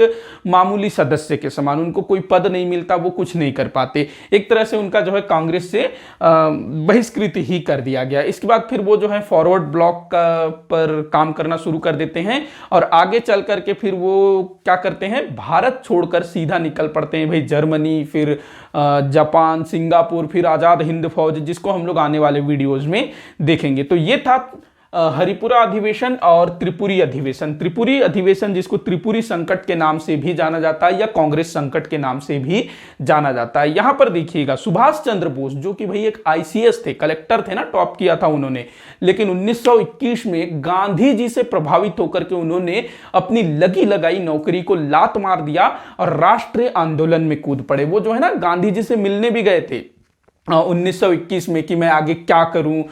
मामूली सदस्य के समान, उनको कोई पद नहीं मिलता, वो कुछ नहीं कर पाते। एक तरह से उनका जो है कांग्रेस से बहिष्कृत ही कर दिया गया। इसके बाद फिर वो जो है फॉरवर्ड ब्लॉक पर काम करना शुरू कर देते हैं, और आगे चल करके फिर वो क्या करते हैं, भारत छोड़कर सीधा निकल पड़ते हैं भाई जर्मनी, फिर जापान, सिंगापुर, फिर आजाद हिंद फौज, जिसको हम लोग आने वाले वीडियोज में देखेंगे। तो ये था हरिपुरा अधिवेशन और त्रिपुरी अधिवेशन। त्रिपुरी अधिवेशन जिसको त्रिपुरी संकट के नाम से भी जाना जाता है या कांग्रेस संकट के नाम से भी जाना जाता है। यहां पर देखिएगा सुभाष चंद्र बोस जो कि भाई एक आईसीएस थे, कलेक्टर थे ना, टॉप किया था उन्होंने, लेकिन 1921 में गांधी जी से प्रभावित होकर के उन्होंने अपनी लगी लगाई नौकरी को लात मार दिया और राष्ट्रीय आंदोलन में कूद पड़े। वो जो है ना गांधी जी से मिलने भी गए थे 1921 में कि मैं आगे क्या करूं,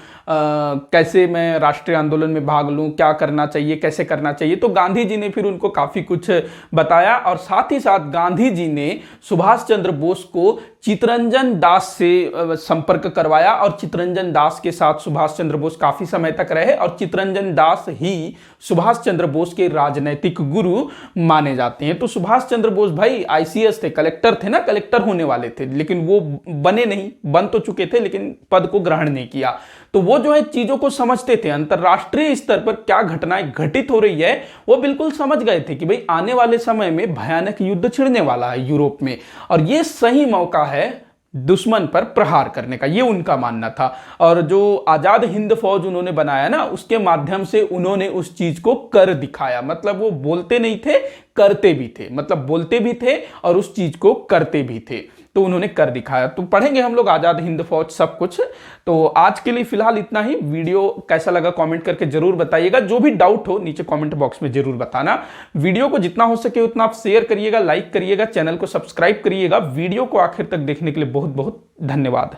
कैसे मैं राष्ट्रीय आंदोलन में भाग लूं, क्या करना चाहिए, कैसे करना चाहिए। तो गांधी जी ने फिर उनको काफी कुछ बताया और साथ ही साथ गांधी जी ने सुभाष चंद्र बोस को चितरंजन दास से संपर्क करवाया और चितरंजन दास के साथ सुभाष चंद्र बोस काफी समय तक रहे और चितरंजन दास ही सुभाष चंद्र बोस के राजनैतिक गुरु माने जाते हैं। तो सुभाष चंद्र बोस भाई आईसीएस थे, कलेक्टर थे ना, कलेक्टर होने वाले थे, लेकिन वो बने नहीं, बन तो चुके थे लेकिन पद को ग्रहण नहीं किया। तो वो जो है चीजों को समझते थे, अंतरराष्ट्रीय स्तर पर क्या घटनाएं घटित हो रही है वो बिल्कुल समझ गए थे कि भाई आने वाले समय में भयानक युद्ध छिड़ने वाला है यूरोप में और ये सही मौका है दुश्मन पर प्रहार करने का, ये उनका मानना था। और जो आजाद हिंद फौज उन्होंने बनाया ना, उसके माध्यम से उन्होंने उस चीज को कर दिखाया। मतलब वो बोलते नहीं थे, करते भी थे, मतलब बोलते भी थे और उस चीज को करते भी थे, तो उन्होंने कर दिखाया। तो पढ़ेंगे हम लोग आजाद हिंद फौज सब कुछ। तो आज के लिए फिलहाल इतना ही। वीडियो कैसा लगा कमेंट करके जरूर बताइएगा, जो भी डाउट हो नीचे कमेंट बॉक्स में जरूर बताना। वीडियो को जितना हो सके उतना आप शेयर करिएगा, लाइक करिएगा, चैनल को सब्सक्राइब करिएगा। वीडियो को आखिर तक देखने के लिए बहुत बहुत धन्यवाद।